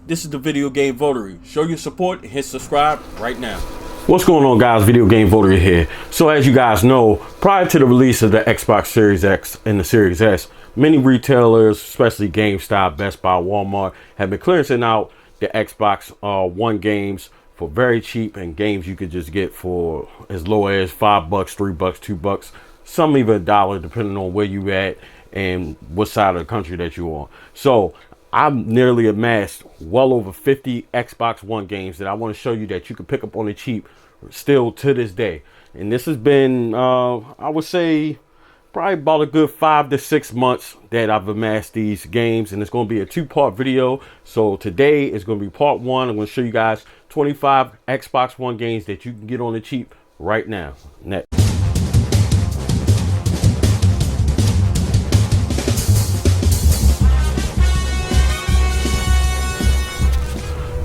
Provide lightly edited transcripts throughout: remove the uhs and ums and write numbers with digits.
This is the Video Game Votary. Show your support and hit subscribe right now. What's going on, guys? Video Game Votary here. So as you guys know, prior to the release of the Xbox Series X and the Series S, many retailers, especially GameStop, Best Buy, Walmart, have been clearancing out the Xbox One games for very cheap, and games you could just get for as low as $5, $3, $2, some even $1, depending on where you at and what side of the country that you're on. So I've nearly amassed well over 50 Xbox One games that I want to show you that you can pick up on the cheap still to this day. And this has been, I would say, probably about a good 5 to 6 months that I've amassed these games, and it's going to be a two-part video. So today is going to be part one. I'm going to show you guys 25 Xbox One games that you can get on the cheap right now. Next.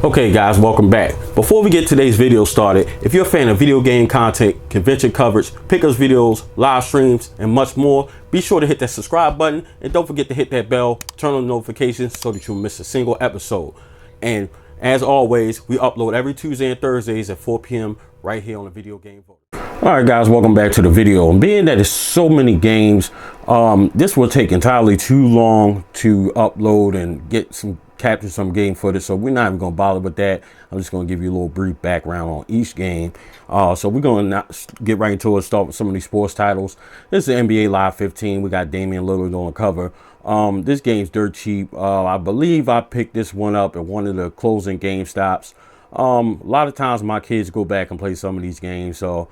Okay guys, welcome back. Before we get today's video started, if you're a fan of video game content, convention coverage, pickups videos, live streams, and much more, be sure to hit that subscribe button and don't forget to hit that bell, turn on notifications so that you won't miss a single episode. And as always, we upload every Tuesday and Thursdays at 4 p.m. right here on the Video Game Votary. All right guys, welcome back to the video. And being that there's so many games, this will take entirely too long to upload and capture some game footage, so we're not even gonna bother with that. I'm just gonna give you a little brief background on each game. So we're gonna get right into it, start with some of these sports titles. This is NBA Live 15. We got Damian Lillard on the cover. This game's dirt cheap. I believe I picked this one up at one of the closing GameStops. A lot of times my kids go back and play some of these games, so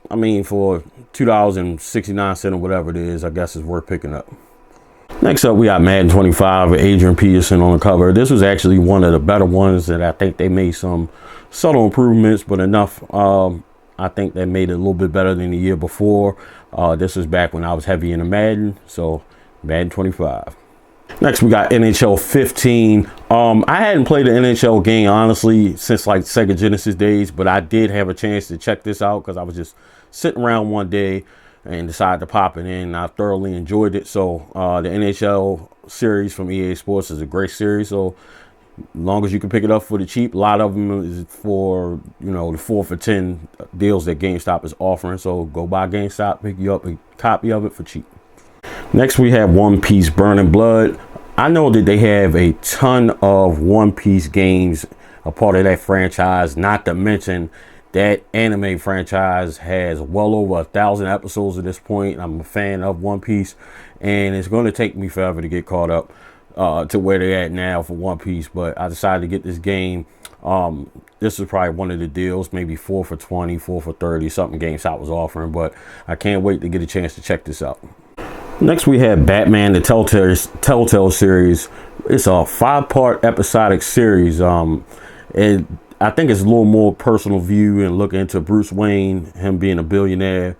I mean, for $2.69 or whatever it is, I guess it's worth picking up. Next up, we got Madden 25 with Adrian Peterson on the cover. This was actually one of the better ones that I think they made some subtle improvements, but enough. I think they made it a little bit better than the year before. This was back when I was heavy into Madden, so Madden 25. Next, we got NHL 15. I hadn't played an NHL game, honestly, since like Sega Genesis days, but I did have a chance to check this out because I was just sitting around one day and decided to pop it in. I thoroughly enjoyed it. So the NHL series from EA Sports is a great series. So as long as you can pick it up for the cheap, a lot of them is for, you know, the 4 for $10 deals that GameStop is offering. So go buy GameStop, pick you up a copy of it for cheap. Next, we have One Piece Burning Blood. I know that they have a ton of One Piece games, a part of that franchise, not to mention that anime franchise has well over 1,000 episodes at this point. I'm a fan of One Piece, and it's going to take me forever to get caught up to where they're at now for One Piece. But I decided to get this game. This is probably one of the deals, maybe 4 for 20, 4 for 30, something GameStop was offering. But I can't wait to get a chance to check this out. Next, we have Batman, the Telltale series. It's a 5-part episodic series. I think it's a little more personal view and look into Bruce Wayne, him being a billionaire,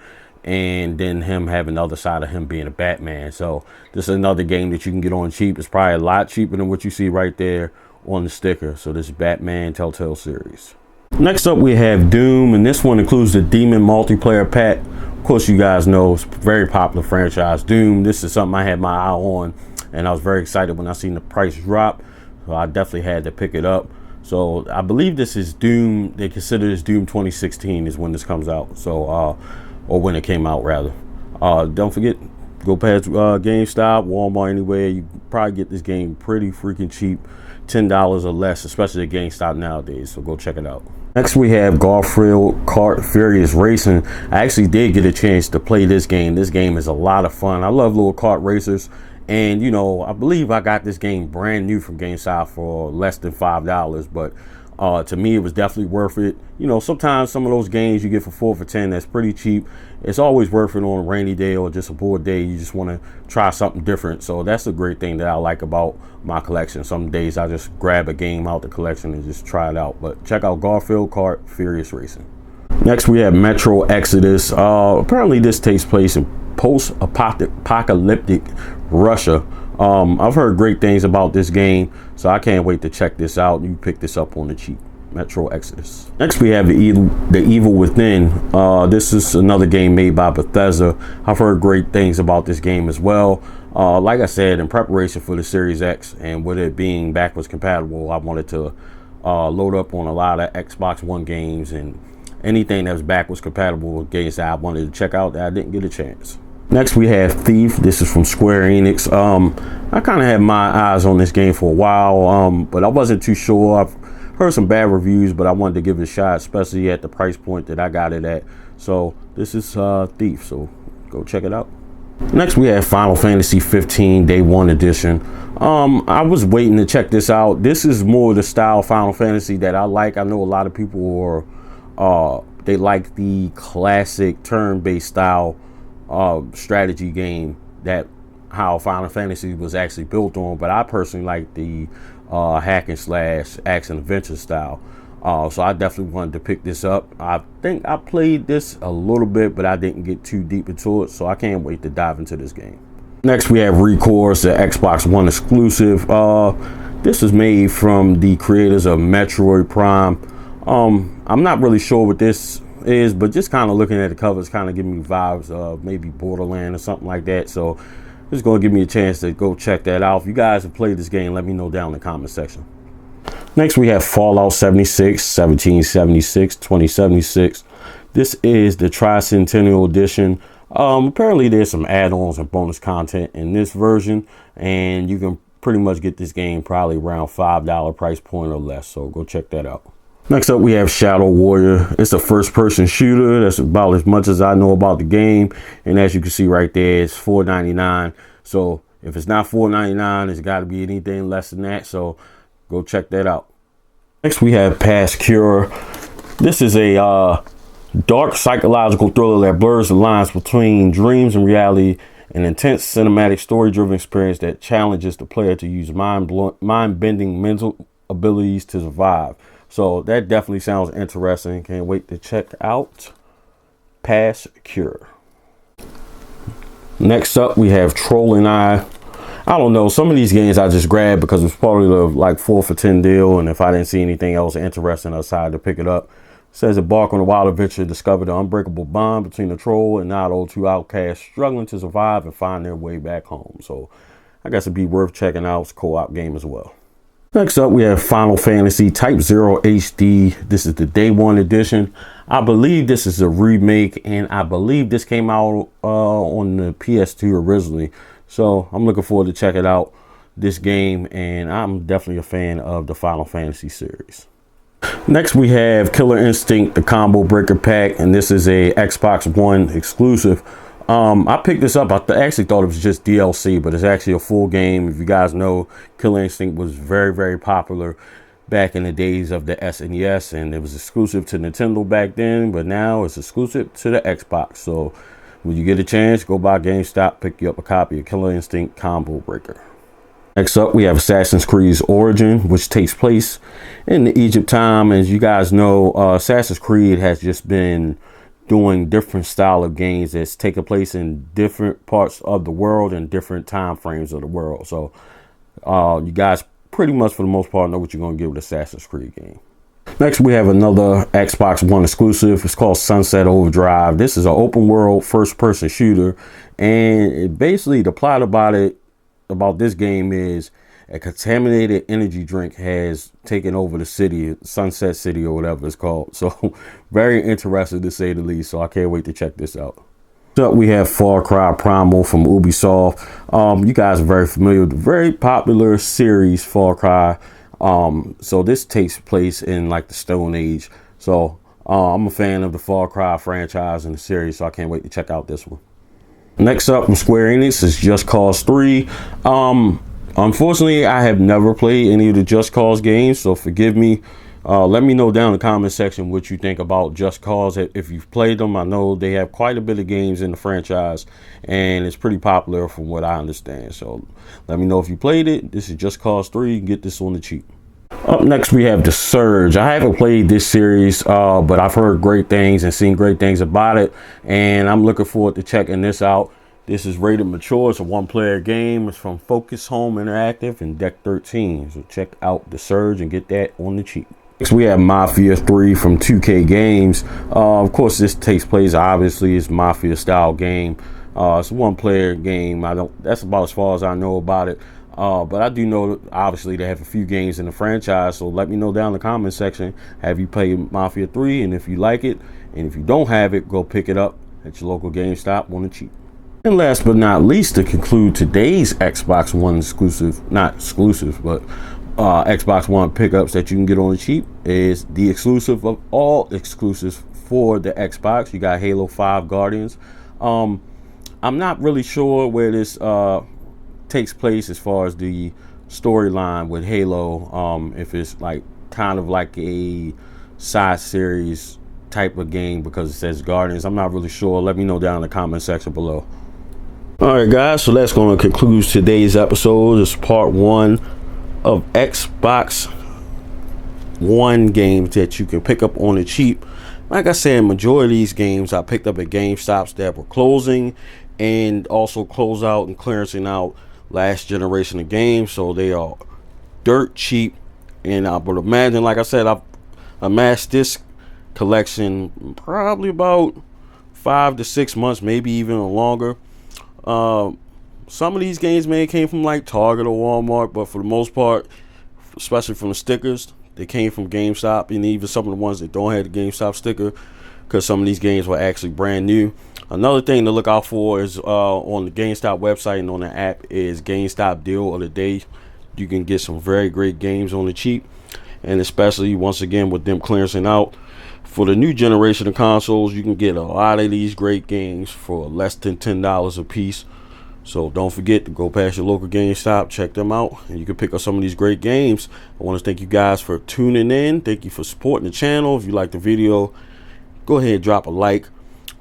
and then him having the other side of him being a Batman. So this is another game that you can get on cheap. It's probably a lot cheaper than what you see right there on the sticker. So this is Batman Telltale series. Next up, we have Doom, and this one includes the Demon multiplayer pack. Of course, you guys know it's a very popular franchise, Doom. This is something I had my eye on, and I was very excited when I seen the price drop. So I definitely had to pick it up. So I believe this is Doom. They consider this Doom 2016 is when this comes out. So, or when it came out rather. Don't forget, go past GameStop, Walmart, anywhere. You can probably get this game pretty freaking cheap, $10 or less, especially at GameStop nowadays. So go check it out. Next, we have Garfield Kart Furious Racing. I actually did get a chance to play this game. This game is a lot of fun. I love little kart racers. And, you know, I believe I got this game brand new from GameStop for less than $5. But to me, it was definitely worth it. You know, sometimes some of those games you get for 4 for $10, that's pretty cheap. It's always worth it on a rainy day or just a bored day. You just want to try something different. So that's the great thing that I like about my collection. Some days I just grab a game out the collection and just try it out. But check out Garfield Kart Furious Racing. Next, we have Metro Exodus. Apparently this takes place in post-apocalyptic Russia. I've heard great things about this game, so I can't wait to check this out. You pick this up on the cheap. Metro Exodus. Next, we have the Evil Within. This is another game made by Bethesda. I've heard great things about this game as well. Like I said, in preparation for the Series X and with it being backwards compatible, I wanted to load up on a lot of Xbox One games and anything that was backwards compatible with games that I wanted to check out that I didn't get a chance. Next we have Thief. This is from Square Enix. I kind of had my eyes on this game for a while, but I wasn't too sure. I've heard some bad reviews, but I wanted to give it a shot, especially at the price point that I got it at. So this is Thief, so go check it out. Next we have Final Fantasy 15 Day 1 Edition. I was waiting to check this out. This is more the style Final Fantasy that I like. I know a lot of people are they like the classic turn-based style strategy game that how Final Fantasy was actually built on, but I personally like the hack and slash action adventure style. So I definitely wanted to pick this up. I think I played this a little bit, but I didn't get too deep into it, so I can't wait to dive into this game. Next we have Recourse, the Xbox One exclusive. This is made from the creators of Metroid Prime. I'm not really sure what this is, but just kind of looking at the covers kind of giving me vibes of maybe Borderlands or something like that. So it's going to give me a chance to go check that out. If you guys have played this game, let me know down in the comment section. Next we have Fallout 76, 1776, 2076. This is the Tricentennial Edition. Apparently there's some add-ons and bonus content in this version, and you can pretty much get this game probably around $5 price point or less, so go check that out. Next up we have Shadow Warrior. It's a first-person shooter. That's about as much as I know about the game, and as you can see right there, it's $4.99. So if it's not $4.99, it's got to be anything less than that, so go check that out. Next we have Past Cure. This is a dark psychological thriller that blurs the lines between dreams and reality, an intense cinematic story-driven experience that challenges the player to use mind-bending mental abilities to survive. So that definitely sounds interesting. Can't wait to check out Past Cure. Next up we have Trolling Eye. I don't know, some of these games I just grabbed because it's probably the like 4 for $10 deal, and if I didn't see anything else interesting, I decided to pick it up. It says embark on a wild adventure, discover the unbreakable bond between the troll and Nado, two outcasts struggling to survive and find their way back home. So I guess it'd be worth checking out. It's a co-op game as well. Next up we have Final Fantasy Type 0 HD. This is the Day 1 Edition. I believe this is a remake, and I believe this came out on the PS2 originally. So I'm looking forward to checking out this game, and I'm definitely a fan of the Final Fantasy series. Next we have Killer Instinct, the Combo Breaker Pack, and this is a Xbox One exclusive. I picked this up. I actually thought it was just DLC, but it's actually a full game. If you guys know, Killer Instinct was very, very popular back in the days of the SNES, and it was exclusive to Nintendo back then, but now it's exclusive to the Xbox. So when you get a chance, go by GameStop, pick you up a copy of Killer Instinct Combo Breaker. Next up, we have Assassin's Creed Origin, which takes place in the Egypt time. As you guys know, Assassin's Creed has just been doing different style of games that's taking place in different parts of the world and different time frames of the world. So you guys pretty much for the most part know what you're going to get with Assassin's Creed game. Next we have another Xbox One exclusive. It's called Sunset Overdrive. This is an open world first person shooter, and basically the plot about this game is a contaminated energy drink has taken over the city, Sunset City or whatever it's called. So very interested to say the least. So I can't wait to check this out. So we have Cry Primal from Ubisoft. You guys are very familiar with the very popular series Far Cry. So this takes place in like the Stone Age. So I'm a fan of the Far Cry franchise and the series, so I can't wait to check out this one. Next up from Square Enix is Just Cause 3. Unfortunately, I have never played any of the Just Cause games, so forgive me. Let me know down in the comment section what you think about Just Cause. If you've played them, I know they have quite a bit of games in the franchise, and it's pretty popular from what I understand. So let me know if you played it. This is Just Cause 3. You can get this on the cheap. Up next, we have The Surge. I haven't played this series, but I've heard great things and seen great things about it, and I'm looking forward to checking this out. This is rated mature. It's a one-player game. It's from Focus Home Interactive and Deck 13. So check out The Surge and get that on the cheap. Next, we have Mafia 3 from 2K Games. Of course, this takes place, obviously, it's Mafia style game. It's a one-player game. That's about as far as I know about it. But I do know, obviously, they have a few games in the franchise. So let me know down in the comment section. Have you played Mafia 3? And if you like it, and if you don't have it, go pick it up at your local GameStop on the cheap. And last but not least, to conclude today's Xbox One exclusive, not exclusive, but Xbox One pickups that you can get on the cheap, is the exclusive of all exclusives for the Xbox. You got Halo 5 Guardians. I'm not really sure where this takes place as far as the storyline with Halo. If it's like kind of like a side series type of game because it says Guardians. I'm not really sure. Let me know down in the comment section below. Alright guys, so that's going to conclude today's episode. This is part 1 of Xbox One games that you can pick up on the cheap. Like I said, majority of these games I picked up at GameStops that were closing and also close out and clearancing out last generation of games, so they are dirt cheap. And I would imagine, like I said, I've amassed this collection probably about 5 to 6 months, maybe even longer. Some of these games may have came from like Target or Walmart, but for the most part, especially from the stickers, they came from GameStop, and even some of the ones that don't have the GameStop sticker, because some of these games were actually brand new. Another thing to look out for is on the GameStop website and on the app is GameStop Deal of the Day. You can get some very great games on the cheap, and especially once again with them clearancing out for the new generation of consoles, you can get a lot of these great games for less than $10 a piece. So don't forget to go past your local GameStop, check them out, and you can pick up some of these great games. I want to thank you guys for tuning in. Thank you for supporting the channel. If you like the video, go ahead and drop a like.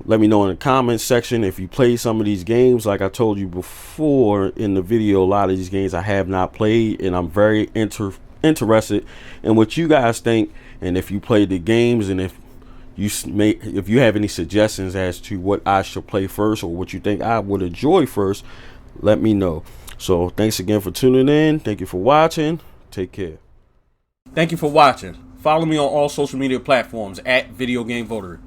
Let me know in the comments section if you play some of these games. Like I told you before in the video, a lot of these games I have not played, and I'm very interested in what you guys think, and if you played the games, and if you have any suggestions as to what I should play first or what you think I would enjoy first, let me know. So thanks again for tuning in. Thank you for watching. Take care. Thank you for watching. Follow me on all social media platforms at VideoGameVotary.